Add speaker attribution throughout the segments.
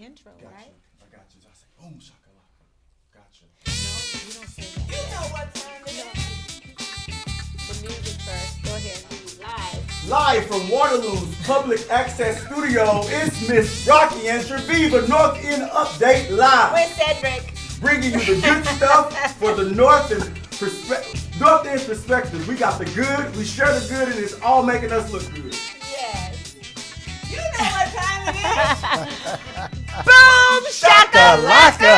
Speaker 1: intro,
Speaker 2: Gotcha.
Speaker 1: right?
Speaker 2: I got you. I say, boom, shakalaka. Gotcha.
Speaker 1: No, you don't say that.
Speaker 3: You know what time it is?
Speaker 1: The music first. Go ahead.
Speaker 2: Live from Waterloo's Public Access Studio, it's Miss Rocki and Chaveevah North End Update Live.
Speaker 1: With Cedric.
Speaker 2: Bringing you the good stuff for the North End perspective. We got the good, we share the good, and it's all making us look good.
Speaker 1: Yes.
Speaker 3: You know what time it is?
Speaker 1: Boom shakalaka!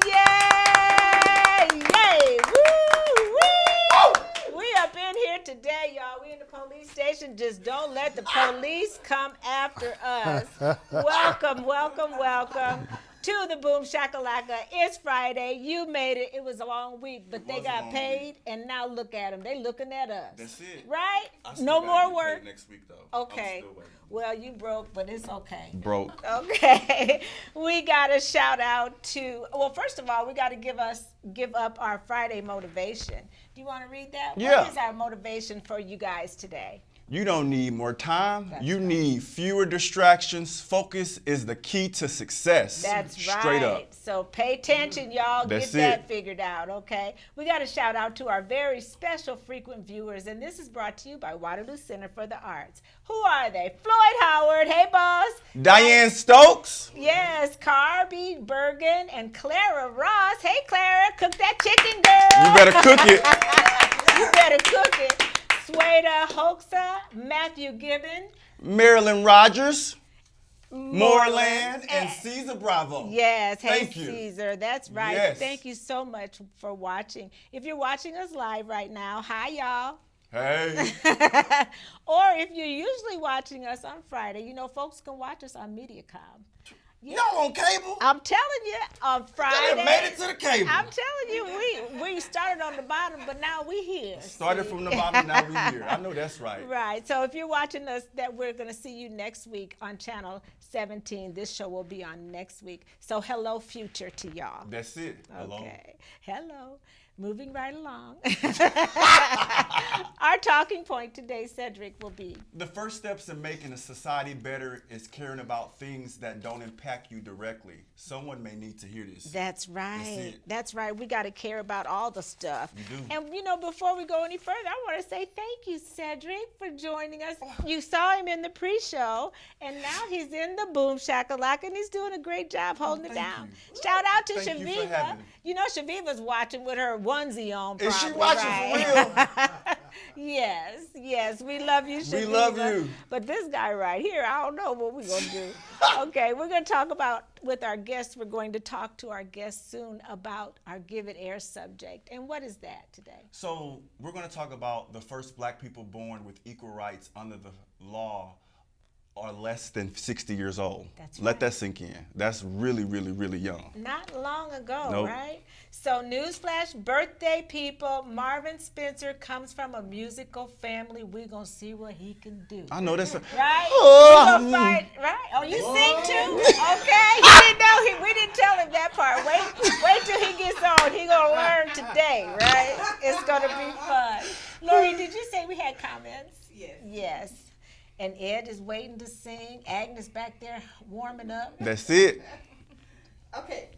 Speaker 1: Yay! Yay! Woo! Woo! We up in here today, y'all. We in the police station. Just don't let the police come after us. Welcome, welcome, welcome to the Boom Shakalaka. It's Friday. You made it. It was a long week, but they got paid, and now look at them. They looking at us.
Speaker 2: That's it.
Speaker 1: Right?
Speaker 2: I still
Speaker 1: No
Speaker 2: gotta
Speaker 1: more
Speaker 2: get
Speaker 1: work.
Speaker 2: paid next week though.
Speaker 1: Okay.
Speaker 2: I'm still waiting.
Speaker 1: Well, you broke, but it's okay.
Speaker 2: Broke.
Speaker 1: Okay. We got a shout out to, well, first of all, we got to give up our Friday motivation. Do you want to read that?
Speaker 2: Yeah.
Speaker 1: What is our motivation for you guys today?
Speaker 4: You don't need more time.
Speaker 1: That's
Speaker 4: you
Speaker 1: right.
Speaker 4: need fewer distractions. Focus is the key to success.
Speaker 1: That's right.
Speaker 4: Straight up.
Speaker 1: So pay attention, y'all.
Speaker 4: That's
Speaker 1: Get that
Speaker 4: it.
Speaker 1: figured out, okay? We got a shout out to our very special frequent viewers, and this is brought to you by Waterloo Center for the Arts. Who are they? Floyd Howard. Hey, boss.
Speaker 4: Diane Stokes.
Speaker 1: Yes, Carby Bergen and Clara Ross. Hey, Clara, cook that chicken, girl.
Speaker 4: You better cook it.
Speaker 1: You better cook it. Sweda Hoxa, Matthew Gibbon.
Speaker 4: Marilyn Rogers, Moreland, and
Speaker 1: Eh,
Speaker 4: Caesar Bravo.
Speaker 1: Yes, hey
Speaker 4: Thank you.
Speaker 1: Caesar, that's right.
Speaker 4: Yes.
Speaker 1: Thank you so much for watching. If you're watching us live right now, hi y'all.
Speaker 4: Hey.
Speaker 1: Or if you're usually watching us on Friday, you know, folks can watch us on MediaCom. Yeah.
Speaker 4: Y'all on cable?
Speaker 1: I'm telling you, on
Speaker 4: I
Speaker 1: Friday.
Speaker 4: done made it to the cable.
Speaker 1: I'm telling you, we started on the bottom, but now we here.
Speaker 4: Started
Speaker 1: see?
Speaker 4: from the bottom, now we here. I know that's right.
Speaker 1: Right. So if you're watching us, that we're going to see you next week on channel 17. This show will be on next week. So hello, future to y'all.
Speaker 4: That's it. Hello.
Speaker 1: Okay. Hello. Moving right along. Our talking point today, Cedric, will be.
Speaker 4: The first steps in making a society better is caring about things that don't impact you directly. Someone may need to hear this.
Speaker 1: That's right.
Speaker 4: it.
Speaker 1: That's right. We got to care about all the stuff.
Speaker 4: You do.
Speaker 1: And, you know, before we go any further, I want to say thank you, Cedric, for joining us. You saw him in the pre-show, and now he's in the Boom Shakalaka, and he's doing a great job holding it
Speaker 4: thank
Speaker 1: down.
Speaker 4: you.
Speaker 1: Shout out to
Speaker 4: Thank you for
Speaker 1: Chaveevah.
Speaker 4: having me.
Speaker 1: You know, Chaveevah's watching with her onesie on.
Speaker 4: Is she
Speaker 1: probably,
Speaker 4: watching
Speaker 1: right?
Speaker 4: for real?
Speaker 1: Yes. We love you, Chaveevah.
Speaker 4: We love you.
Speaker 1: But this guy right here, I don't know what we're going to do. Okay, we're going to talk about, with our guests, we're going to talk to our guests soon about our Give It Air subject. And what is that today?
Speaker 4: So we're going to talk about the first black people born with equal rights under the law are less than 60 years old.
Speaker 1: That's
Speaker 4: Let
Speaker 1: right.
Speaker 4: that sink in. That's really, really, really young.
Speaker 1: Not long ago,
Speaker 4: Nope.
Speaker 1: right? So newsflash, birthday people, Marvin Spencer comes from a musical family. We're going to see what he can do.
Speaker 4: I know that's a,
Speaker 1: Right?
Speaker 4: Oh,
Speaker 1: We gonna fight, right? Oh, you sing too? Okay. He didn't know. We didn't tell him that part. Wait till he gets on. He gonna learn today, right? It's gonna be fun. Lori, did you say we had comments?
Speaker 3: Yes.
Speaker 1: Yes. And Ed is waiting to sing. Agnes back there warming up.
Speaker 4: That's it.
Speaker 3: Okay.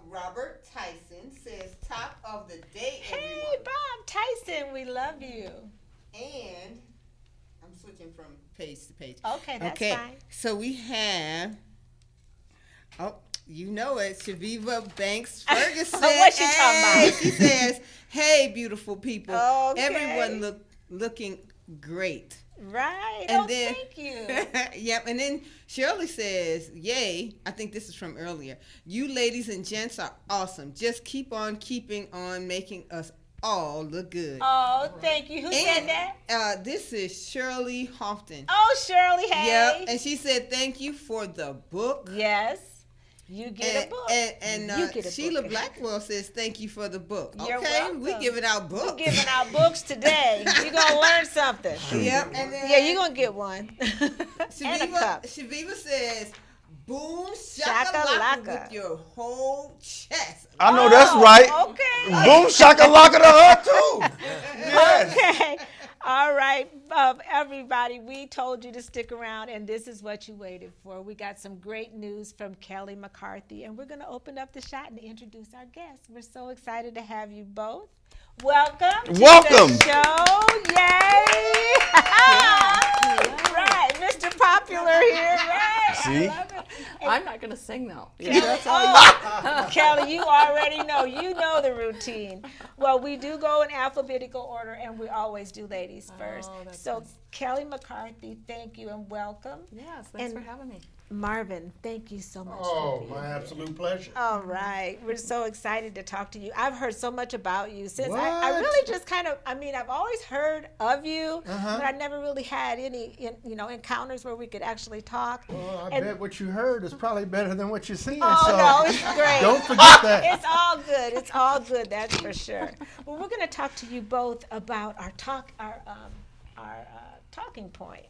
Speaker 3: Robert Tyson says, top of the day,
Speaker 1: Hey,
Speaker 3: everyone.
Speaker 1: Bob Tyson, we love you.
Speaker 3: And I'm switching from page to page.
Speaker 1: Okay, that's
Speaker 3: Okay,
Speaker 1: fine.
Speaker 3: so we have, you know it, Chaveevah Banks Ferguson.
Speaker 1: What she talking about?
Speaker 3: Hey, she says, hey, beautiful people.
Speaker 1: Okay.
Speaker 3: Everyone looking great.
Speaker 1: Right.
Speaker 3: And
Speaker 1: oh,
Speaker 3: then,
Speaker 1: thank you.
Speaker 3: Yep. And then Shirley says, yay. I think this is from earlier. You ladies and gents are awesome. Just keep on keeping on making us all look good.
Speaker 1: Oh, thank you. Who said that?
Speaker 3: This is Shirley Houghton.
Speaker 1: Oh, Shirley, hey.
Speaker 3: Yep. And she said, thank you for the book.
Speaker 1: Yes. You get a book.
Speaker 3: And
Speaker 1: You get a
Speaker 3: Sheila
Speaker 1: book.
Speaker 3: Blackwell says, thank you for the book.
Speaker 1: You're
Speaker 3: okay,
Speaker 1: welcome.
Speaker 3: we giving out books.
Speaker 1: We're giving out books today. You're going to learn something.
Speaker 3: Yep. And then
Speaker 1: Yeah, you're going to get one. And a cup.
Speaker 3: Shaviva says, boom
Speaker 1: Shakalaka.
Speaker 3: shakalaka with your whole chest.
Speaker 4: I know that's right.
Speaker 1: Okay.
Speaker 4: Boom shakalaka to her too. Yes.
Speaker 1: Okay. All right, everybody, we told you to stick around, and this is what you waited for. We got some great news from Kelly McCarthy, and we're going to open up the shot and introduce our guests. We're so excited to have you both. Welcome to the show. Yay! Right, Mr. Popular here, right?
Speaker 4: See?
Speaker 5: I'm not going to sing though.
Speaker 1: Kelly, you already know. You know the routine. Well, we do go in alphabetical order, and we always do ladies first. So,
Speaker 5: nice.
Speaker 1: Kelly McCarthy, thank you and welcome.
Speaker 5: Yes, thanks for having me.
Speaker 1: Marvin, thank you so much for
Speaker 6: Oh,
Speaker 1: being
Speaker 6: my
Speaker 1: here.
Speaker 6: absolute pleasure.
Speaker 1: All right. We're so excited to talk to you. I've heard so much about you since I
Speaker 6: What?
Speaker 1: really just kind of, I've always heard of you, but I never really had any, encounters where we could actually talk.
Speaker 6: Well, I bet what you heard is probably better than what you're seeing.
Speaker 1: Oh,
Speaker 6: so
Speaker 1: no, it's great.
Speaker 6: Don't forget that.
Speaker 1: It's all good. It's all good. That's for sure. Well, we're going to talk to you both about our talking point.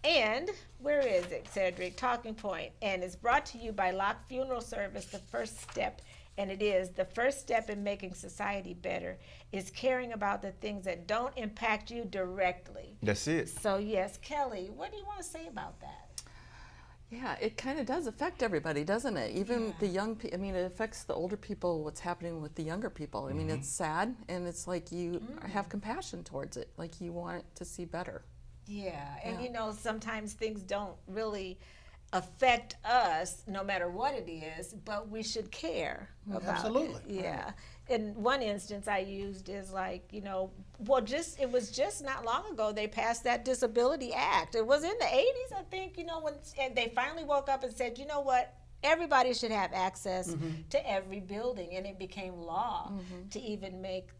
Speaker 1: And where is it, Cedric? Talking point. And it's brought to you by Locke Funeral Service, the first step. And it is the first step in making society better is caring about the things that don't impact you directly.
Speaker 4: That's it.
Speaker 1: So, yes, Kelly, what do you want to say about that?
Speaker 5: Yeah, it kind of does affect everybody, doesn't it? Even the young people, it affects the older people, what's happening with the younger people. I mean, it's sad, and it's like you have compassion towards it, like you want it to see better.
Speaker 1: Yeah, and sometimes things don't really affect us no matter what it is, but we should care about
Speaker 6: Absolutely.
Speaker 1: it. Yeah. In one instance I used is like, it was just not long ago they passed that Disability Act. It was in the 80s, I think, when and they finally woke up and said, you know what? Everybody should have access to every building, and it became law to even make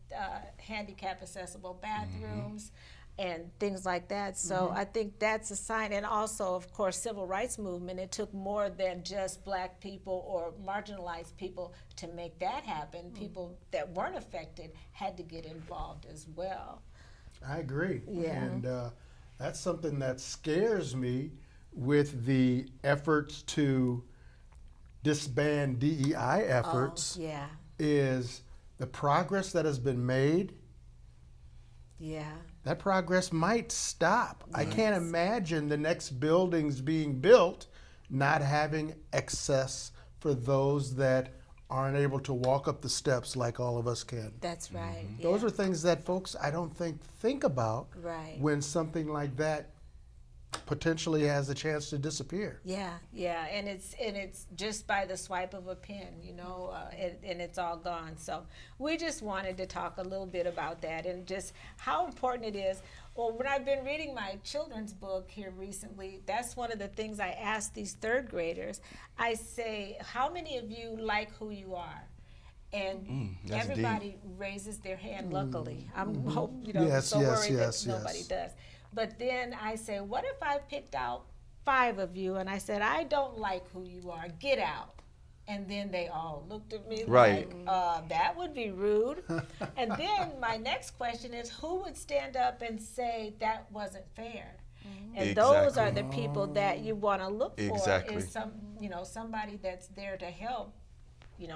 Speaker 1: handicap accessible bathrooms and things like that. So I think that's a sign. And also, of course, civil rights movement, it took more than just black people or marginalized people to make that happen. People that weren't affected had to get involved as well.
Speaker 6: I agree.
Speaker 1: Yeah.
Speaker 6: And that's something that scares me with the efforts to disband DEI efforts
Speaker 1: Yeah.
Speaker 6: is the progress that has been made.
Speaker 1: Yeah.
Speaker 6: That progress might stop. I can't imagine the next buildings being built not having access for those that aren't able to walk up the steps like all of us can.
Speaker 1: That's right.
Speaker 6: Those are things that folks I don't think about
Speaker 1: Right.
Speaker 6: when something like that potentially has a chance to disappear.
Speaker 1: Yeah, and it's just by the swipe of a pen, and it's all gone. So we just wanted to talk a little bit about that and just how important it is. Well, when I've been reading my children's book here recently, that's one of the things I ask these third graders. I say, how many of you like who you are? And
Speaker 4: that's
Speaker 1: everybody raises their hand, luckily. I'm worried
Speaker 6: Yes,
Speaker 1: that nobody
Speaker 6: yes.
Speaker 1: does. But then I say, what if I picked out 5 of you and I said, I don't like who you are, get out. And then they all looked at me
Speaker 4: Right.
Speaker 1: like, that would be rude. And then my next question is, who would stand up and say that wasn't fair? And those are the people that you want to look for.
Speaker 4: Exactly.
Speaker 1: Is somebody that's there to help,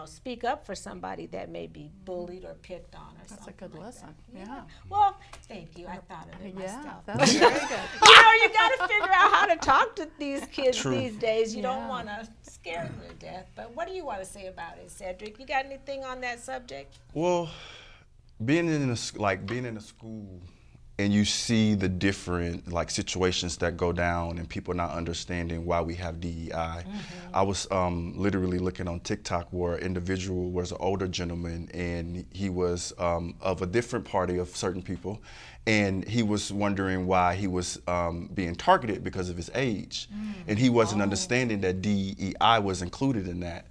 Speaker 1: speak up for somebody that may be bullied or picked on or
Speaker 5: That's a
Speaker 1: something
Speaker 5: good
Speaker 1: like
Speaker 5: lesson.
Speaker 1: that.
Speaker 5: Yeah.
Speaker 1: Well, thank you. I thought of it
Speaker 5: Yeah,
Speaker 1: myself.
Speaker 5: that's very good.
Speaker 1: You got to figure out how to talk to these kids
Speaker 4: True.
Speaker 1: these days. You don't
Speaker 5: Yeah.
Speaker 1: want to scare them to death. But what do you want to say about it, Cedric? You got anything on that subject?
Speaker 4: Well, being in a school and you see the different situations that go down and people not understanding why we have DEI. I was literally looking on TikTok where an individual was an older gentleman and he was of a different party of certain people, and he was wondering why he was being targeted because of his age, and he wasn't understanding that DEI was included in that.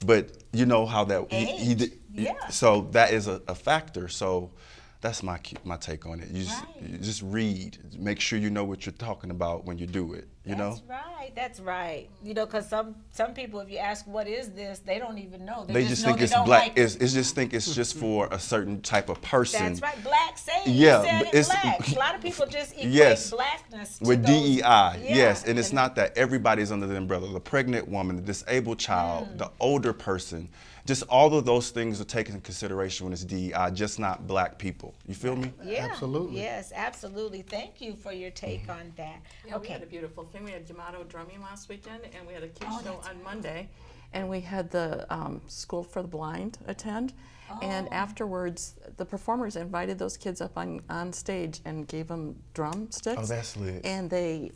Speaker 4: But you know how that he did.
Speaker 1: Yeah.
Speaker 4: So that is a factor. So that's my take on it. You
Speaker 1: Right.
Speaker 4: just read. Make sure you know what you're talking about when you do it. You know?
Speaker 1: That's right. That's right. You know, because some people, if you ask what is this, they don't even know.
Speaker 4: They just
Speaker 1: know
Speaker 4: think
Speaker 1: they
Speaker 4: it's
Speaker 1: don't
Speaker 4: black.
Speaker 1: like it.
Speaker 4: It's just think it's just for a certain type of person.
Speaker 1: That's right. Black saying.
Speaker 4: Yeah,
Speaker 1: You said
Speaker 4: but
Speaker 1: it
Speaker 4: it's-
Speaker 1: black. A lot of people just equate
Speaker 4: Yes.
Speaker 1: blackness to
Speaker 4: With
Speaker 1: those,
Speaker 4: DEI,
Speaker 1: yeah,
Speaker 4: yes, and it's not that everybody's under the umbrella. The pregnant woman, the disabled child,
Speaker 1: Mm.
Speaker 4: the older person, just all of those things are taken into consideration when it's DEI, just not black people. You feel me?
Speaker 1: Yeah.
Speaker 6: Absolutely.
Speaker 1: Yes, absolutely. Thank you for your take on that.
Speaker 5: Yeah, we had a beautiful thing. We had D'Amato drumming last weekend, and we had a kids
Speaker 1: Oh,
Speaker 5: show
Speaker 1: that's
Speaker 5: on Monday, and we had the School for the Blind attend. And afterwards, the performers invited those kids up on stage and gave them drumsticks.
Speaker 4: Oh, that's lit.
Speaker 5: And they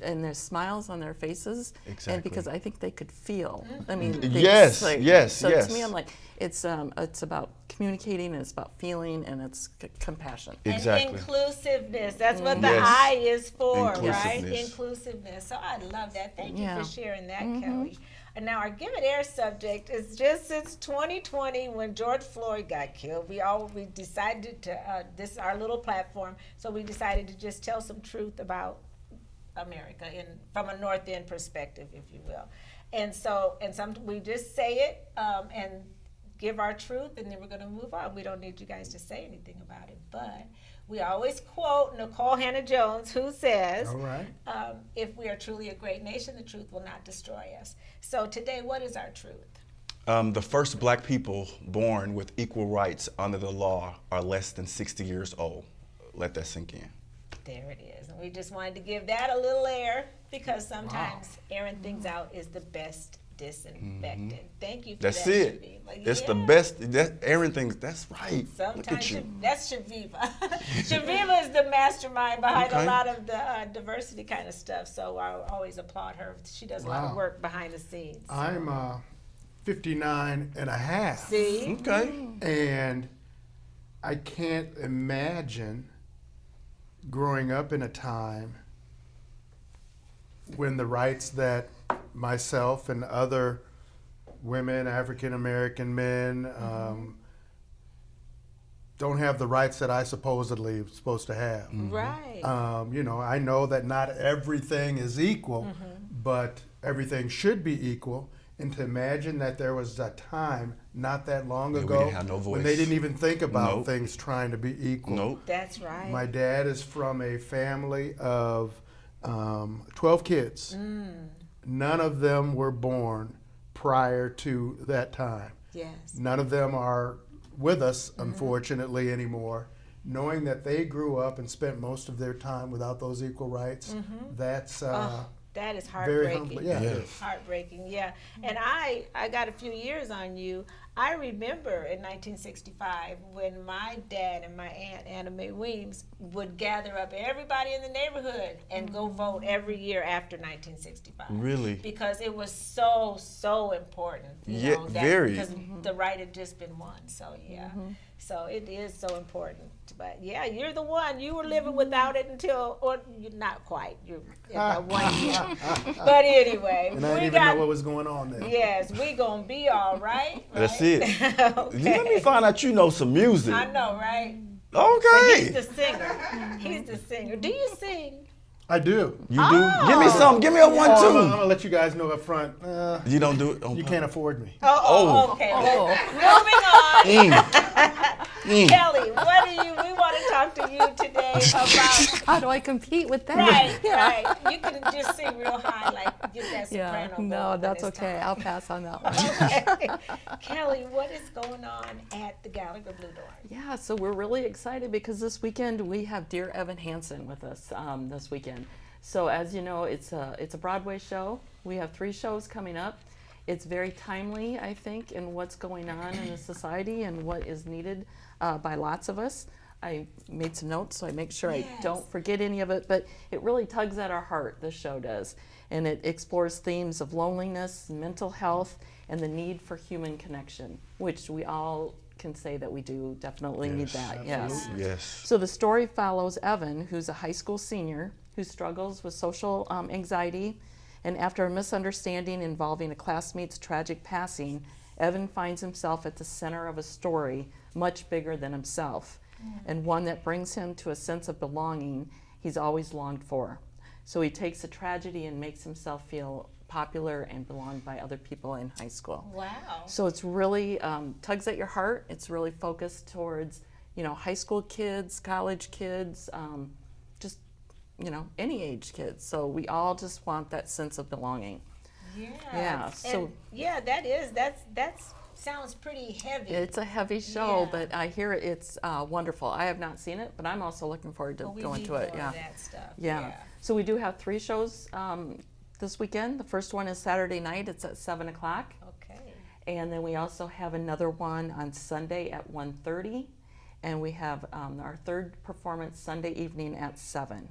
Speaker 5: and there's smiles on their faces.
Speaker 4: Exactly.
Speaker 5: And because I think they could feel. I mean,
Speaker 4: Yes, yes,
Speaker 5: So
Speaker 4: yes.
Speaker 5: to me, I'm like, it's about communicating, and it's about feeling, and it's compassion.
Speaker 4: Exactly.
Speaker 1: And inclusiveness. That's what the
Speaker 4: Yes.
Speaker 1: I is for, right?
Speaker 4: Inclusiveness.
Speaker 1: Inclusiveness. So I love that. Thank you
Speaker 5: Yeah.
Speaker 1: for sharing that, Kelly. And now our Give It Air subject is just since 2020 when George Floyd got killed. We decided to, this is our little platform, so we decided to just tell some truth about America from a North End perspective, if you will. And so, we just say it and give our truth, and then we're going to move on. We don't need you guys to say anything about it, but we always quote Nicole Hannah-Jones, who says,
Speaker 6: All right.
Speaker 1: if we are truly a great nation, the truth will not destroy us. So today, what is our truth?
Speaker 4: The first black people born with equal rights under the law are less than 60 years old. Let that sink in.
Speaker 1: There it is. And we just wanted to give that a little air because sometimes airing things out is the best disinfectant. Thank you for
Speaker 4: That's
Speaker 1: that,
Speaker 4: it.
Speaker 1: Chaveevah.
Speaker 4: It's the
Speaker 1: Yeah.
Speaker 4: best. Aaron things. That's right. Look at
Speaker 1: Sometimes
Speaker 4: you.
Speaker 1: that's Chaveevah. Chaveevah is the mastermind behind a
Speaker 4: Okay.
Speaker 1: lot of the diversity kind of stuff. So I always applaud her. She does a lot of
Speaker 6: Wow.
Speaker 1: work behind the scenes.
Speaker 6: I'm 59 and a half.
Speaker 1: See?
Speaker 4: Okay.
Speaker 6: And I can't imagine growing up in a time when the rights that myself and other women, African American men, don't have the rights that I supposedly supposed to have.
Speaker 1: Right.
Speaker 6: I know that not everything is equal, but everything should be equal. And to imagine that there was a time not that long
Speaker 4: we
Speaker 6: ago
Speaker 4: didn't have no
Speaker 6: when they
Speaker 4: voice.
Speaker 6: didn't even think about
Speaker 4: Nope.
Speaker 6: things trying to be equal.
Speaker 4: Nope.
Speaker 1: That's right.
Speaker 6: My dad is from a family of 12 kids. None of them were born prior to that time.
Speaker 1: Yes.
Speaker 6: None of them are with us, unfortunately, anymore. Knowing that they grew up and spent most of their time without those equal rights, that's
Speaker 1: That is
Speaker 6: very
Speaker 1: heartbreaking.
Speaker 6: humbling. Yeah, it is.
Speaker 1: Heartbreaking, yeah. And I got a few years on you. I remember in 1965 when my dad and my aunt, Anna Mae Weems, would gather up everybody in the neighborhood and go vote every year after 1965.
Speaker 4: Really?
Speaker 1: Because it was so important.
Speaker 4: Yeah, very.
Speaker 1: Because the right had just been won. So, yeah. So it is so important. But yeah, you're the one. You were living without it until, or you're not quite. You're in that 1 year. But anyway,
Speaker 6: And I didn't even know what was going on there.
Speaker 1: Yes, we gonna be all right.
Speaker 4: That's
Speaker 1: right?
Speaker 4: it. Let me find out you know some music.
Speaker 1: I know, right? He's
Speaker 4: Okay.
Speaker 1: the singer. He's the singer. Do you sing?
Speaker 6: I do.
Speaker 4: You do? Give me some. Give me a
Speaker 6: I'm
Speaker 4: one,
Speaker 6: gonna let you guys know up front.
Speaker 4: two. You don't do it?
Speaker 6: You can't afford me.
Speaker 1: Okay. Moving on.
Speaker 4: Mm.
Speaker 1: Kelly, we want to talk to you today about.
Speaker 5: How do I compete with that?
Speaker 1: Right. You can just sing real high, like get that
Speaker 5: Yeah,
Speaker 1: soprano.
Speaker 5: no,
Speaker 1: vocal
Speaker 5: that's
Speaker 1: this
Speaker 5: okay.
Speaker 1: time.
Speaker 5: I'll pass on that one.
Speaker 1: Okay. Kelly, what is going on at the Gallagher Bluedorn?
Speaker 5: Yeah, so we're really excited because this weekend we have Dear Evan Hansen with us this weekend. So as you know, it's a Broadway show. We have 3 shows coming up. It's very timely, I think, in what's going on in the society and what is needed by lots of us. I made some notes so I make sure I don't forget any of it, but it really tugs at our heart, this show does. And it explores themes of loneliness, mental health, and the need for human connection, which we all can say that we do definitely need that. Yes.
Speaker 4: Yes.
Speaker 5: So the story follows Evan, who's a high school senior who struggles with social anxiety, and after a misunderstanding involving a classmate's tragic passing, Evan finds himself at the center of a story much bigger than himself, and one that brings him to a sense of belonging he's always longed for. So he takes a tragedy and makes himself feel popular and belonged by other people in high school.
Speaker 1: Wow.
Speaker 5: So it's really tugs at your heart. It's really focused towards, high school kids, college kids, just, any age kids. So we all just want that sense of belonging.
Speaker 1: Yeah.
Speaker 5: Yeah, so-
Speaker 1: That's sounds pretty heavy.
Speaker 5: It's a heavy show,
Speaker 1: Yeah.
Speaker 5: but I hear it's wonderful. I have not seen it, but I'm also looking forward to
Speaker 1: Well, we
Speaker 5: going
Speaker 1: need
Speaker 5: to it.
Speaker 1: more
Speaker 5: Yeah.
Speaker 1: of that stuff.
Speaker 5: Yeah. So we do have 3 shows this weekend. The first one is Saturday night. It's at 7 o'clock.
Speaker 1: Okay.
Speaker 5: And then we also have another one on Sunday at 1:30. And we have our third performance Sunday evening at 7.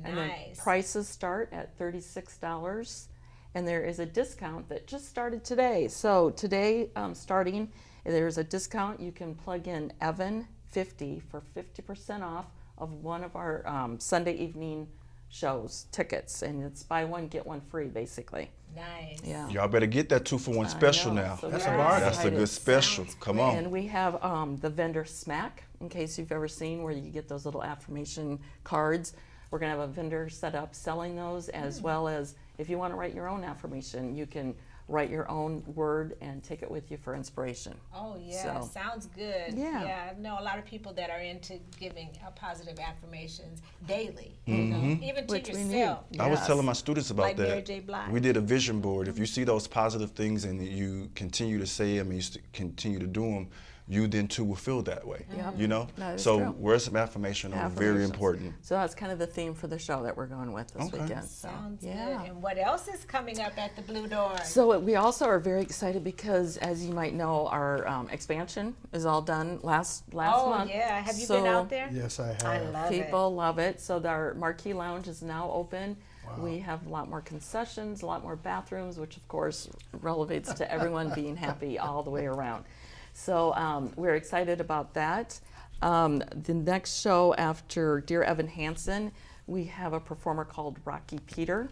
Speaker 5: And then
Speaker 1: Nice.
Speaker 5: prices start at $36. And there is a discount that just started today. So today, starting, there's a discount. You can plug in Evan 50 for 50% off of one of our Sunday evening shows tickets, and it's buy one get one free, basically.
Speaker 1: Nice.
Speaker 5: Yeah.
Speaker 4: Y'all better get that 2-for-1 special
Speaker 5: know,
Speaker 4: now.
Speaker 5: so
Speaker 6: That's
Speaker 5: we're
Speaker 6: a bargain.
Speaker 4: That's a
Speaker 5: excited.
Speaker 4: good special. Come on.
Speaker 5: And we have the vendor smack, in case you've ever seen where you get those little affirmation cards. We're going to have a vendor set up selling those, as well as if you want to write your own affirmation, you can write your own word and take it with you for inspiration.
Speaker 1: Oh yeah,
Speaker 5: So-
Speaker 1: sounds good.
Speaker 5: Yeah.
Speaker 1: I know a lot of people that are into giving positive affirmations daily. Even to
Speaker 5: Which we need.
Speaker 1: yourself.
Speaker 4: I was
Speaker 5: Yes.
Speaker 4: telling my students about
Speaker 1: Like
Speaker 4: that.
Speaker 1: Mary J. Blige.
Speaker 4: We did a vision board. If you see those positive things and you continue to say them and continue to do them, you then too will feel that way.
Speaker 5: Yep. That is
Speaker 4: So
Speaker 5: true.
Speaker 4: words of affirmation are very
Speaker 5: Affirmations.
Speaker 4: important.
Speaker 5: So that's kind of the theme for the show that we're going with this
Speaker 4: Okay.
Speaker 5: weekend. So,
Speaker 1: Sounds
Speaker 5: yeah.
Speaker 1: good. And what else is coming up at the Bluedorn?
Speaker 5: So we also are very excited because, as you might know, our expansion is all done last month.
Speaker 1: Yeah. Have you
Speaker 5: So
Speaker 1: been out there?
Speaker 6: Yes, I have.
Speaker 1: I love
Speaker 5: people love it. So our Marquee Lounge is now open. We have a lot more concessions, a lot more bathrooms, which of course relevates to everyone being happy all the way around. So we're excited about that. The next show after Dear Evan Hansen, we have a performer called Rocki Peter.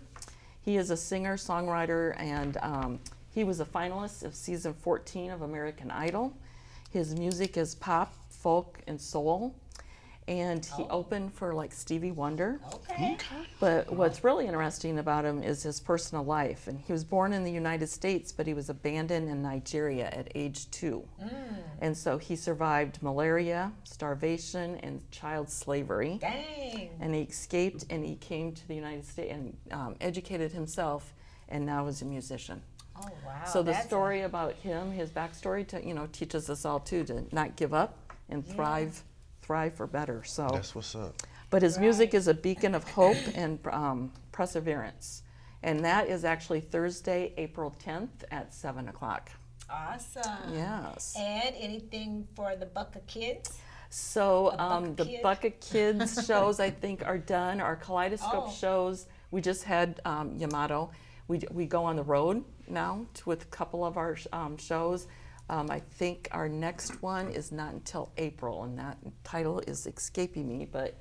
Speaker 5: He is a singer, songwriter, and he was a finalist of season 14 of American Idol. His music is pop, folk, and soul. And he opened for like Stevie Wonder.
Speaker 1: Okay.
Speaker 5: But what's really interesting about him is his personal life. And he was born in the United States, but he was abandoned in Nigeria at age 2. And so he survived malaria, starvation, and child slavery.
Speaker 1: Dang.
Speaker 5: And he escaped and he came to the United States and educated himself, and now is a musician.
Speaker 1: Oh wow.
Speaker 5: So the
Speaker 1: that's
Speaker 5: story about him, his backstory, teaches us all too to not give up and thrive for better. So,
Speaker 4: That's what's up.
Speaker 5: but his music is a beacon of hope and perseverance, and that is actually Thursday, April 10th at 7 o'clock.
Speaker 1: awesome.
Speaker 5: Yes.
Speaker 1: And anything for the Buck of Kids?
Speaker 5: So
Speaker 1: Buck
Speaker 5: the
Speaker 1: Kid.
Speaker 5: Buck of Kids shows I think are done. Our Kaleidoscope
Speaker 1: Oh.
Speaker 5: shows, we just had Yamato. We go on the road now with a couple of our shows. I think our next one is not until April, and that title is escaping me. But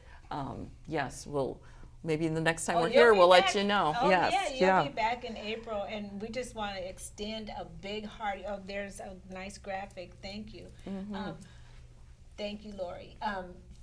Speaker 5: yes, we'll maybe the next time we're
Speaker 1: you'll
Speaker 5: here,
Speaker 1: be
Speaker 5: we'll
Speaker 1: back.
Speaker 5: let you know.
Speaker 1: Oh,
Speaker 5: Yes,
Speaker 1: yeah, you'll be back in April, and we just want to extend a big hearty. Oh, there's a nice graphic. Thank you. Thank you, Lori,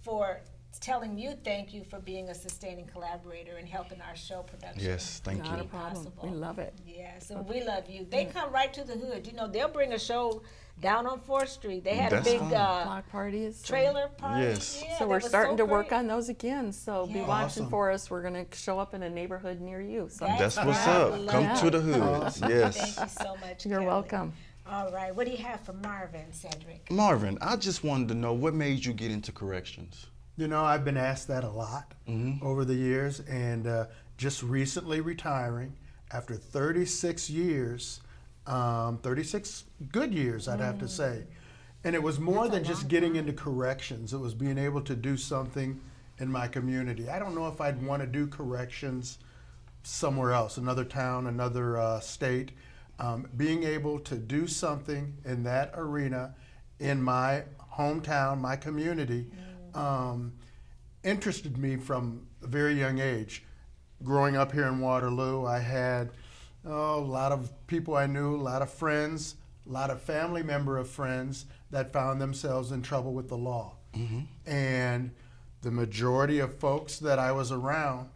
Speaker 1: for telling you thank you for being a sustaining collaborator and helping our show production.
Speaker 4: Yes, thank
Speaker 5: Not a
Speaker 4: you.
Speaker 5: problem.
Speaker 1: Possible.
Speaker 5: We love it.
Speaker 1: Yeah, so we love you. They come right to the hood. They'll bring a show down on 4th Street. They had
Speaker 4: That's
Speaker 1: a big
Speaker 4: fine.
Speaker 5: Block parties.
Speaker 1: trailer party.
Speaker 4: Yes.
Speaker 1: Yeah,
Speaker 5: So
Speaker 1: that
Speaker 5: we're
Speaker 1: was
Speaker 5: starting to work
Speaker 1: great.
Speaker 5: on those again. So be
Speaker 1: Yeah.
Speaker 5: watching
Speaker 6: Awesome.
Speaker 5: for us. We're going to show up in a neighborhood near you. So
Speaker 1: That's
Speaker 4: That's what's
Speaker 1: right.
Speaker 4: up. Come
Speaker 5: Yeah.
Speaker 4: to the hood.
Speaker 1: Thank
Speaker 4: Yes.
Speaker 1: you so much.
Speaker 5: you're
Speaker 1: Kelly.
Speaker 5: welcome.
Speaker 1: All right, what do you have for Marvin, Cedric?
Speaker 4: Marvin, I just wanted to know what made you get into corrections?
Speaker 6: I've been asked that a lot over the years, and just recently retiring after 36 years, 36 good years, I'd have to say. And it was more than just getting into corrections. It was being able to do something in my community. I don't know if I'd want to do corrections somewhere else, another town, another state. Being able to do something in that arena in my hometown, my community, interested me from a very young age. Growing up here in Waterloo, I had a lot of people I knew, a lot of friends, a lot of family member of friends that found themselves in trouble with the law. And the majority of folks that I was around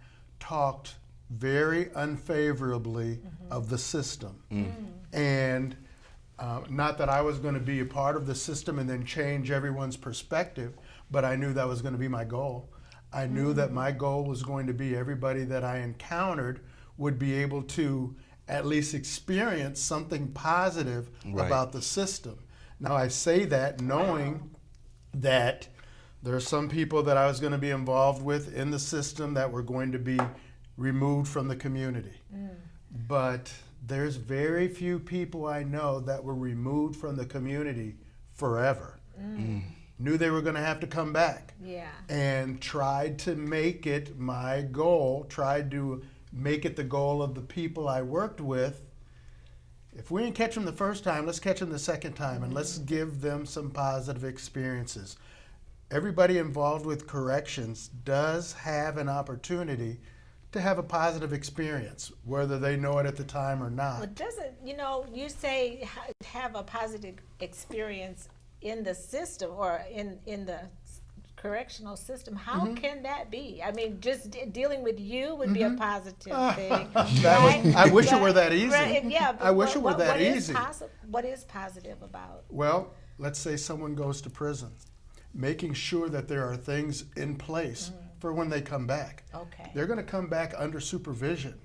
Speaker 6: talked very unfavorably of the system. And not that I was going to be a part of the system and then change everyone's perspective, but I knew that was going to be my goal. I knew that my goal was going to be everybody that I encountered would be able to at least experience something positive about the system. Now I say that knowing that there are some people that I was going to be involved with in the system that were going to be removed from the community. But there's very few people I know that were removed from the community forever. Knew they were going to have to come back. And tried to make it my goal, tried to make it the goal of the people I worked with. If we didn't catch them the first time, let's catch them the second time, and let's give them some positive experiences. Everybody involved with corrections does have an opportunity to have a positive experience, whether they know it at the time or not.
Speaker 1: Well, doesn't, you say have a positive experience in the system or in the correctional system. How can that be? I mean, just dealing with you would be a positive thing.
Speaker 6: I wish it were that easy.
Speaker 1: Yeah, but
Speaker 6: I wish it were that easy.
Speaker 1: What is positive about?
Speaker 6: Well, let's say someone goes to prison. Making sure that there are things in place for when they come back.
Speaker 1: Okay.
Speaker 6: They're going to come back under supervision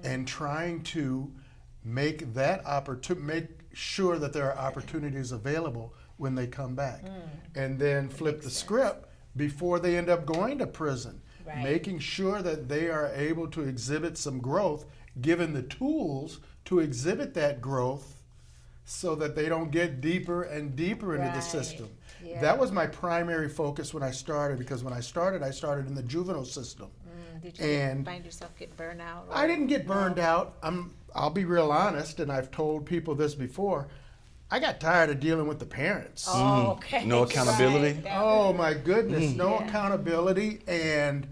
Speaker 6: and trying to make make sure that there are opportunities available when they come back. And then flip the script before they end up going to prison. Making sure that they are able to exhibit some growth, given the tools to exhibit that growth so that they don't get deeper and deeper into the system. That was my primary focus when I started, because when I started in the juvenile system.
Speaker 1: Did you find yourself get burned out?
Speaker 6: I didn't get burned out. I'll be real honest, and I've told people this before. I got tired of dealing with the parents.
Speaker 1: Oh, okay.
Speaker 4: No accountability?
Speaker 6: Oh my goodness, no accountability and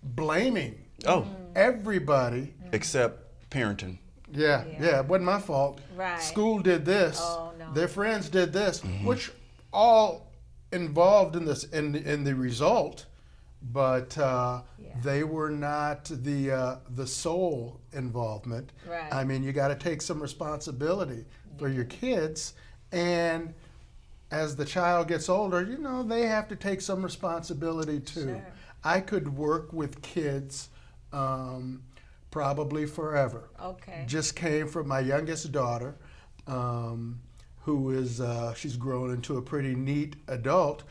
Speaker 6: blaming everybody.
Speaker 4: Except parenting.
Speaker 6: Yeah, it wasn't my fault.
Speaker 1: Right.
Speaker 6: School did this.
Speaker 1: Oh, no.
Speaker 6: Their friends did this, which all involved in this in the result, but they were not the sole involvement.
Speaker 1: Right.
Speaker 6: I mean, you got to take some responsibility for your kids, and as the child gets older, they have to take some responsibility too.
Speaker 1: Sure.
Speaker 6: I could work with kids. Probably forever.
Speaker 1: Okay.
Speaker 6: Just came from my youngest daughter, who is she's grown into a pretty neat adult,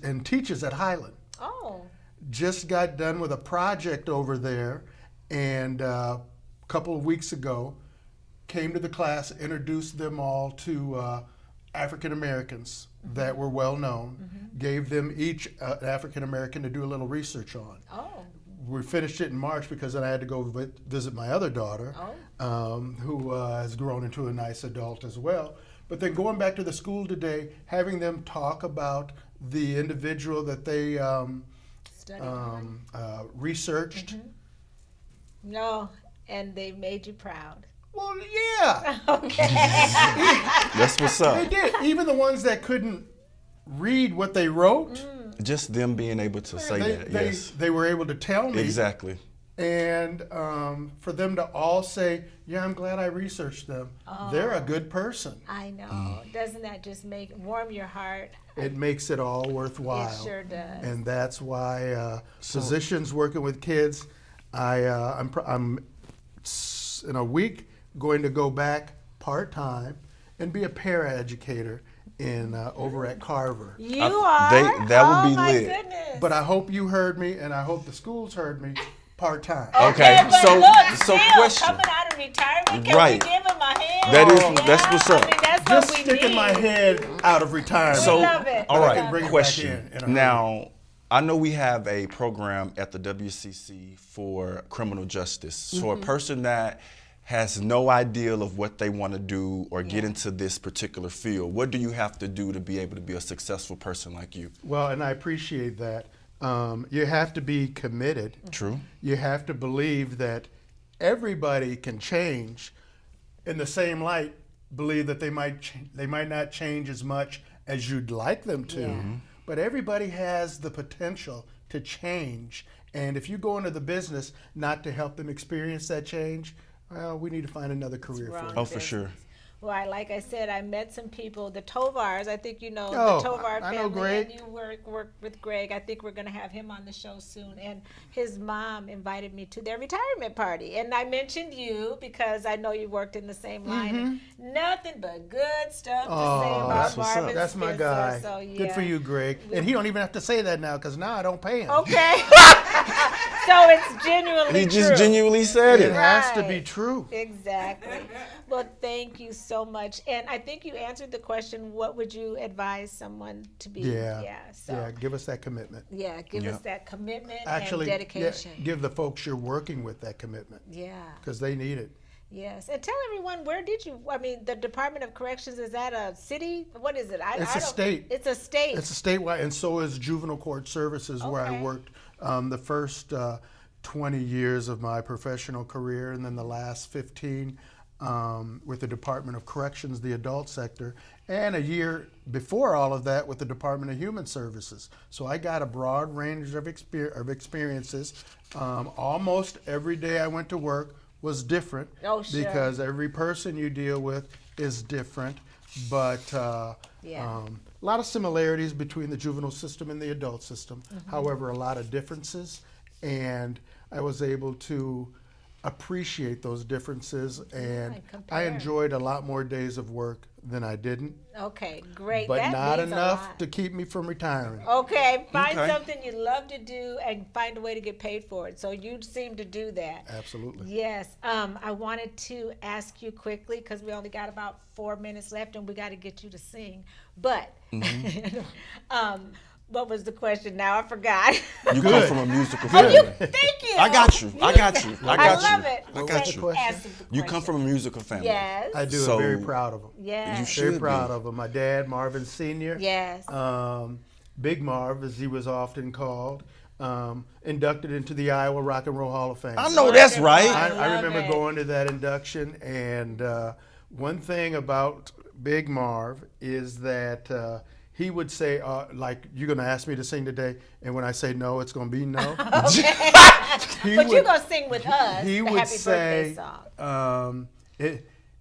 Speaker 6: and teaches at Highland.
Speaker 1: Oh.
Speaker 6: Just got done with a project over there, and a couple of weeks ago, came to the class, introduced them all to African Americans that were well known, gave them each an African American to do a little research on.
Speaker 1: Oh.
Speaker 6: We finished it in March because then I had to go visit my other daughter, who has grown into a nice adult as well. But then going back to the school today, having them talk about the individual that they researched.
Speaker 1: No, and they made you proud.
Speaker 6: Well, yeah.
Speaker 1: Okay.
Speaker 4: That's what's up.
Speaker 6: They did. Even the ones that couldn't read what they wrote.
Speaker 4: Just them being able to say that, yes.
Speaker 6: They were able to tell me.
Speaker 4: Exactly.
Speaker 6: And for them to all say, yeah, I'm glad I researched them. They're a good person.
Speaker 1: I know. Doesn't that just warm your heart?
Speaker 6: It makes it all worthwhile.
Speaker 1: It sure does.
Speaker 6: And that's why physicians working with kids, I'm in a week going to go back part-time and be a paraeducator over at Carver.
Speaker 1: You are?
Speaker 4: That would be
Speaker 1: my
Speaker 4: lit.
Speaker 1: Goodness.
Speaker 6: But I hope you heard me, and I hope the schools heard me part-time.
Speaker 4: Okay,
Speaker 1: but
Speaker 4: so
Speaker 1: still,
Speaker 4: question.
Speaker 1: coming out of retirement, can
Speaker 4: Right.
Speaker 1: we give him a hand?
Speaker 4: That's what's up.
Speaker 1: I mean, that's
Speaker 6: Just
Speaker 1: what we
Speaker 6: sticking
Speaker 1: need.
Speaker 6: my head out of retirement.
Speaker 1: We love it.
Speaker 4: All
Speaker 1: We
Speaker 4: right,
Speaker 1: love
Speaker 6: bring it back
Speaker 4: question.
Speaker 6: in a hurry.
Speaker 4: Now, I know we have a program at the WCC for criminal justice. So a person that has no idea of what they want to do or get into this particular field, what do you have to do to be able to be a successful person like you?
Speaker 6: Well, and I appreciate that. You have to be committed.
Speaker 4: True.
Speaker 6: You have to believe that everybody can change. In the same light, believe that they might not change as much as you'd like them to, but everybody has the potential to change And if you go into the business not to help them experience that change, well, we need to find another career for
Speaker 1: wrong.
Speaker 6: them.
Speaker 4: Oh, for sure.
Speaker 1: Well, like I said, I met some people, the Tovars. I think you know
Speaker 6: Oh,
Speaker 1: the Tovar
Speaker 6: I
Speaker 1: family.
Speaker 6: know Greg.
Speaker 1: And you work with Greg. I think we're going to have him on the show soon. And his mom invited me to their retirement party. And I mentioned you because I know you worked in the same line. And nothing but good stuff to say
Speaker 6: Oh,
Speaker 1: about
Speaker 4: that's what's up.
Speaker 1: Marvin
Speaker 6: That's my
Speaker 1: Spencer.
Speaker 6: guy.
Speaker 1: So, yeah.
Speaker 6: Good for you, Greg. And he don't even have to say that now because now I don't pay him.
Speaker 1: Okay. So it's genuinely
Speaker 4: He
Speaker 1: true.
Speaker 4: just genuinely said
Speaker 6: It
Speaker 4: it.
Speaker 6: has to be
Speaker 1: Right.
Speaker 6: true.
Speaker 1: Exactly. Well, thank you so much. And I think you answered the question, what would you advise someone to be?
Speaker 6: Yeah.
Speaker 1: So,
Speaker 6: Yeah, give us that commitment.
Speaker 1: give
Speaker 4: Yeah.
Speaker 1: us that commitment
Speaker 6: Actually,
Speaker 1: and dedication.
Speaker 6: give the folks you're working with that commitment
Speaker 1: Yeah.
Speaker 6: because they need it.
Speaker 1: Yes. And tell everyone, where did you, I mean, the Department of Corrections, is that a city? What is it?
Speaker 6: It's a state.
Speaker 1: It's a state.
Speaker 6: It's a statewide, and so is Juvenile Court Services, where I
Speaker 1: Okay.
Speaker 6: worked the first 20 years of my professional career, and then the last 15 with the Department of Corrections, the adult sector, and a year before all of that with the Department of Human Services. So I got a broad range of experiences. Almost every day I went to work was different
Speaker 1: Oh, sure.
Speaker 6: because every person you deal with is different, but
Speaker 1: Yeah.
Speaker 6: a lot of similarities between the juvenile system and the adult system. However, a lot of differences, and I was able to appreciate those differences, and
Speaker 1: Right,
Speaker 6: I
Speaker 1: compare.
Speaker 6: enjoyed a lot more days of work than I didn't,
Speaker 1: Okay, great.
Speaker 6: but
Speaker 1: that
Speaker 6: not
Speaker 1: means a
Speaker 6: enough
Speaker 1: lot.
Speaker 6: to keep me from retiring.
Speaker 1: Okay, find
Speaker 4: Okay.
Speaker 1: something you love to do and find a way to get paid for it. So you seem to do that.
Speaker 6: Absolutely.
Speaker 1: Yes. I wanted to ask you quickly because we only got about 4 minutes left and we got to get you to sing. But what was the question? Now I forgot.
Speaker 4: You come from a musical
Speaker 1: Oh,
Speaker 4: family.
Speaker 1: thank you.
Speaker 4: I got you. I got you. I got you.
Speaker 1: love it.
Speaker 4: I
Speaker 6: What
Speaker 4: got
Speaker 6: was the
Speaker 4: you.
Speaker 6: question?
Speaker 1: Answer the
Speaker 4: You come from a musical family.
Speaker 1: Yes.
Speaker 6: I do.
Speaker 4: So-
Speaker 6: I'm very proud of them.
Speaker 1: Yes.
Speaker 4: You
Speaker 6: Very
Speaker 4: should
Speaker 6: proud
Speaker 4: be.
Speaker 6: of them. My dad, Marvin Sr.,
Speaker 1: Yes.
Speaker 6: Big Marv, as he was often called, inducted into the Iowa Rock and Roll Hall of Fame.
Speaker 4: I know that's right.
Speaker 1: I
Speaker 6: I
Speaker 1: love
Speaker 6: remember
Speaker 1: it.
Speaker 6: going to that induction, and one thing about Big Marv is that he would say, like, you're going to ask me to sing today, and when I say no, it's going to be no. He
Speaker 1: But you're
Speaker 6: would-
Speaker 1: going to sing with us
Speaker 6: he
Speaker 1: the
Speaker 6: would
Speaker 1: happy birthday
Speaker 6: say,
Speaker 1: song.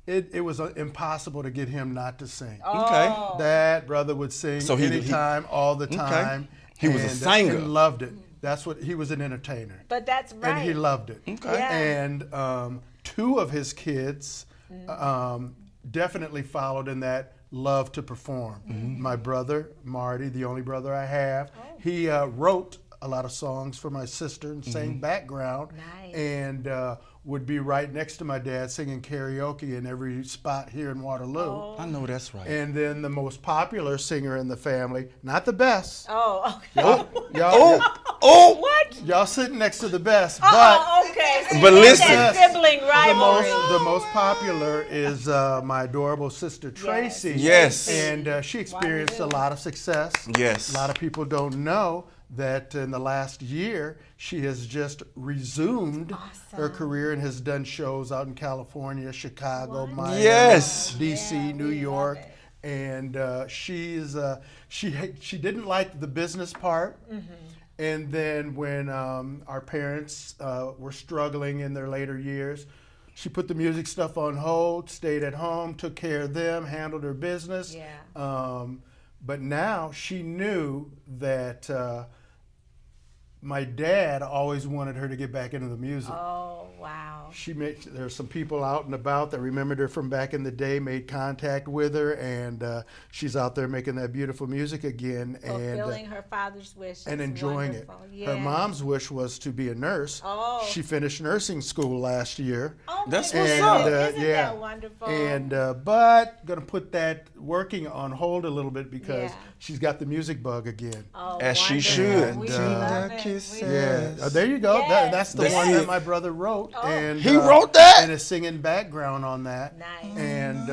Speaker 6: it was impossible to get him not to sing.
Speaker 4: Okay.
Speaker 1: Oh.
Speaker 6: That brother would sing
Speaker 4: So he-
Speaker 6: anytime, all the time.
Speaker 4: He was a singer.
Speaker 6: And loved it. That's what he was, an entertainer.
Speaker 1: But that's right.
Speaker 6: And he loved it.
Speaker 4: Okay.
Speaker 1: Yeah.
Speaker 6: And two of his kids definitely followed in that love to perform. My brother, Marty, the only brother I have, he wrote a lot of songs for my sister and sang background.
Speaker 1: Nice.
Speaker 6: And would be right next to my dad singing karaoke in every spot here in Waterloo.
Speaker 4: I know that's right.
Speaker 6: And then the most popular singer in the family, not the best.
Speaker 1: Oh, okay.
Speaker 6: Y'all,
Speaker 1: What?
Speaker 6: y'all sitting next to the best, but
Speaker 1: Oh, okay. So
Speaker 4: But
Speaker 1: you got
Speaker 4: listen.
Speaker 1: that sibling rivalry.
Speaker 6: the most popular is my adorable sister Tracy.
Speaker 4: Yes.
Speaker 6: And she experienced a lot of success.
Speaker 4: Yes.
Speaker 6: A lot of people don't know that in the last year she has just resumed her career and has done shows out in California, Chicago, Miami,
Speaker 4: Yes.
Speaker 6: DC, New York. And she didn't like the business part. And then when our parents were struggling in their later years, she put the music stuff on hold, stayed at home, took care of them, handled her business.
Speaker 1: Yeah.
Speaker 6: But now she knew that my dad always wanted her to get back into the music.
Speaker 1: Oh, wow.
Speaker 6: There's some people out and about that remembered her from back in the day, made contact with her, and she's out there making that beautiful music again.
Speaker 1: Fulfilling her father's wish.
Speaker 6: And
Speaker 1: It's
Speaker 6: enjoying
Speaker 1: wonderful.
Speaker 6: it.
Speaker 1: Yeah.
Speaker 6: Her mom's wish was to be a nurse.
Speaker 1: Oh.
Speaker 6: She finished nursing school last year.
Speaker 1: Oh, my
Speaker 4: That's
Speaker 1: goodness.
Speaker 4: what's up.
Speaker 1: Isn't
Speaker 6: yeah.
Speaker 1: that wonderful?
Speaker 6: And but gonna put that working on hold a little bit because
Speaker 1: Yeah.
Speaker 6: she's got the music bug again.
Speaker 1: Oh,
Speaker 4: As she
Speaker 1: wonderful.
Speaker 4: should.
Speaker 1: We
Speaker 6: And,
Speaker 1: love it.
Speaker 4: kisses.
Speaker 1: We love
Speaker 6: Yeah,
Speaker 1: it.
Speaker 6: there you go.
Speaker 1: Yes.
Speaker 6: That's the
Speaker 4: That's
Speaker 6: one
Speaker 4: it.
Speaker 6: that my brother wrote,
Speaker 1: Oh.
Speaker 6: and
Speaker 4: He wrote that?
Speaker 6: and is singing background on that.
Speaker 1: Nice.
Speaker 6: And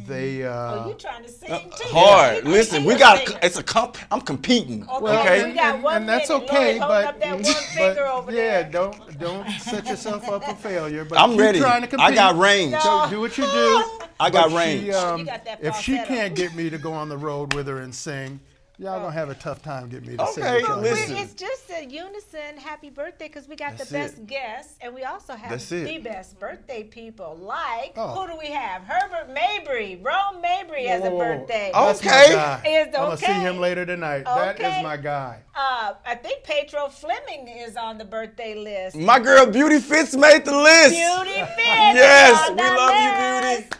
Speaker 6: they.
Speaker 1: Oh, you trying to sing too?
Speaker 4: Hard.
Speaker 1: You
Speaker 4: Listen,
Speaker 1: can
Speaker 4: we
Speaker 1: sing.
Speaker 4: got. It's a comp. I'm competing.
Speaker 1: Okay. We got one
Speaker 6: and that's
Speaker 1: minute.
Speaker 6: okay,
Speaker 1: Lord, hold
Speaker 6: but
Speaker 1: up that one finger over
Speaker 6: yeah,
Speaker 1: there.
Speaker 6: don't set yourself up for failure. But
Speaker 4: I'm
Speaker 6: keep
Speaker 4: ready.
Speaker 6: Trying to compete.
Speaker 4: I got range.
Speaker 6: So do what you do.
Speaker 4: I got
Speaker 6: But
Speaker 4: range.
Speaker 1: You got that
Speaker 6: If she
Speaker 1: falsetto.
Speaker 6: can't get me to go on the road with her and sing, Y'all gonna have a tough time getting me to sing.
Speaker 4: Okay,
Speaker 6: this song.
Speaker 4: listen.
Speaker 1: It's just a unison happy birthday because we got
Speaker 4: That's
Speaker 1: the best
Speaker 4: it.
Speaker 1: guests and we also have
Speaker 4: That's it.
Speaker 1: the best birthday people. Like,
Speaker 6: Oh.
Speaker 1: who do we have? Herbert Mabry. Rome Mabry has a
Speaker 6: Whoa.
Speaker 1: birthday.
Speaker 6: That's my
Speaker 4: Okay.
Speaker 6: guy.
Speaker 1: Is
Speaker 6: I'm gonna see
Speaker 1: okay.
Speaker 6: him later tonight. That
Speaker 1: Okay.
Speaker 6: is my guy.
Speaker 1: I think Pedro Fleming is on the birthday list.
Speaker 4: My girl Beauty Fitz made the list.
Speaker 1: Beauty Fitz.
Speaker 4: Yes,
Speaker 1: on
Speaker 4: we
Speaker 1: the
Speaker 4: love you,
Speaker 1: list.
Speaker 4: Beauty.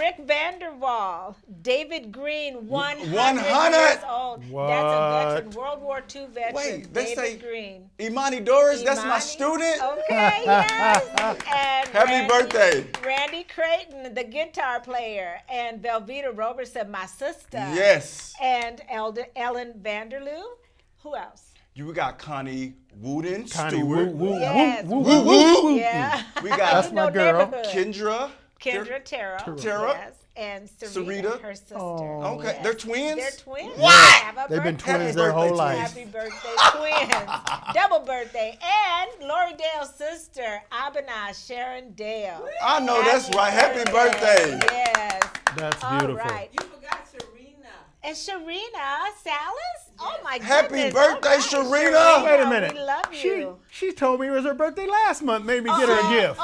Speaker 1: Rick Vanderwall, David Green, 100
Speaker 4: 100?
Speaker 1: years old. That's a
Speaker 6: What?
Speaker 1: veteran, World War II veteran.
Speaker 4: Wait, they
Speaker 1: David
Speaker 4: say
Speaker 1: Green.
Speaker 4: Imani Doris, that's my
Speaker 1: Imani?
Speaker 4: student.
Speaker 1: Okay, yes. And
Speaker 4: Happy birthday.
Speaker 1: Randy Creighton, the guitar player, and Velveeta Robertson, my sister.
Speaker 4: Yes.
Speaker 1: And Ellen Vanderloo. Who else?
Speaker 4: You got Connie Wooden
Speaker 6: Connie
Speaker 4: Stewart.
Speaker 6: Woo Woo
Speaker 1: Yes.
Speaker 6: Woo Woo Woo Woo.
Speaker 1: Yeah.
Speaker 4: We got
Speaker 6: That's my girl.
Speaker 1: Neighborhood.
Speaker 4: Kendra.
Speaker 1: Terrell.
Speaker 4: Terrell.
Speaker 1: Yes. And Sarita,
Speaker 4: Sarita.
Speaker 1: her sister.
Speaker 6: Oh.
Speaker 4: Okay,
Speaker 1: Yes.
Speaker 4: they're twins?
Speaker 1: They're twins.
Speaker 4: What?
Speaker 1: Have a
Speaker 6: They've been
Speaker 1: birthday.
Speaker 6: twins their whole
Speaker 4: birthday,
Speaker 6: life.
Speaker 1: Happy birthday, twins. Double birthday. And Lori Dale's sister, Abinah Sharon Dale.
Speaker 4: I know that's right. Happy birthday.
Speaker 1: Yes.
Speaker 6: That's
Speaker 1: All
Speaker 6: beautiful.
Speaker 1: right.
Speaker 3: You forgot Serena.
Speaker 1: And Sharina Salas? Oh my
Speaker 4: Happy
Speaker 1: goodness.
Speaker 4: birthday,
Speaker 1: All right,
Speaker 4: Sharina.
Speaker 6: Wait a minute.
Speaker 1: We love you.
Speaker 6: She told me it was her birthday last month. Made me get her a gift.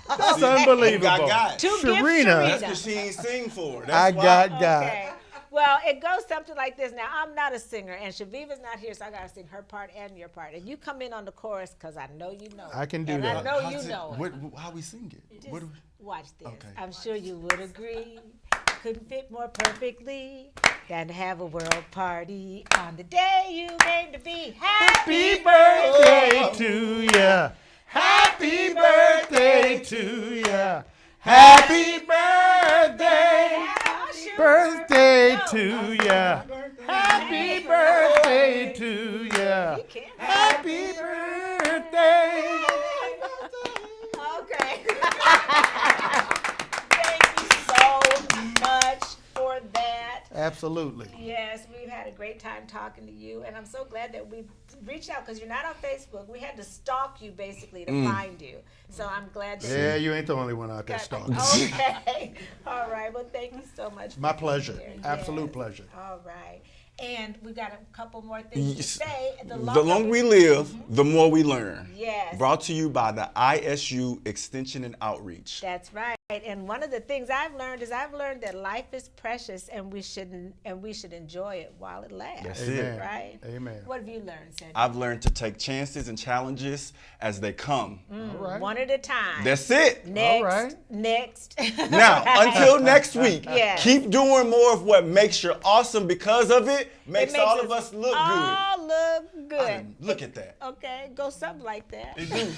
Speaker 1: Oh,
Speaker 6: That's unbelievable.
Speaker 4: Got.
Speaker 1: two gifts,
Speaker 6: Sharina.
Speaker 4: That's because she ain't sing for her.
Speaker 6: I
Speaker 4: That's why.
Speaker 6: got.
Speaker 1: Okay. Well, it goes something like this. Now, I'm not a singer, and Chaveevah's not here, so I got to sing her part and your part. And you come in on the chorus because I know you know it.
Speaker 6: I can do
Speaker 1: and
Speaker 6: that.
Speaker 1: I know
Speaker 4: How's
Speaker 1: you
Speaker 4: it-
Speaker 1: know it.
Speaker 4: how we sing it?
Speaker 1: Just
Speaker 4: What do
Speaker 1: watch this.
Speaker 4: Okay.
Speaker 1: I'm sure you would agree. Couldn't fit more perfectly than to have a world party on the day you came to be. Happy
Speaker 6: Happy birthday to ya. Happy birthday to ya. Happy birthday. Birthday to ya. Happy birthday to ya. Happy birthday.
Speaker 1: Okay. Thank you so much for that.
Speaker 6: Absolutely.
Speaker 1: Yes, we've had a great time talking to you, and I'm so glad that we reached out because you're not on Facebook. We had to stalk you basically to find you. So I'm glad that
Speaker 6: Yeah, you ain't the only one out there
Speaker 1: got
Speaker 6: stalking.
Speaker 1: Okay. All right. Well, thank you so much. for
Speaker 6: My
Speaker 1: being
Speaker 6: pleasure.
Speaker 1: here.
Speaker 6: Absolute
Speaker 1: Yes.
Speaker 6: pleasure.
Speaker 1: All right. And we got a couple more things to
Speaker 4: Yes.
Speaker 1: say.
Speaker 4: The longer we live, the more we learn.
Speaker 1: Yes.
Speaker 4: Brought to you by the ISU Extension and Outreach.
Speaker 1: That's right. And one of the things I've learned that life is precious and we should enjoy it while it lasts.
Speaker 4: That's
Speaker 6: Amen.
Speaker 4: it.
Speaker 1: Right?
Speaker 6: Amen.
Speaker 1: What have you learned, Cedric?
Speaker 4: I've learned to take chances and challenges as they come.
Speaker 6: All right.
Speaker 1: One at a time.
Speaker 4: That's it.
Speaker 1: Next.
Speaker 6: All right.
Speaker 1: Next.
Speaker 4: Now, until next week,
Speaker 1: Yes.
Speaker 4: keep doing more of what makes you awesome because of it. Makes all of us look good.
Speaker 1: all look good.
Speaker 4: Look at that.
Speaker 1: Okay, go something like that.
Speaker 4: It do.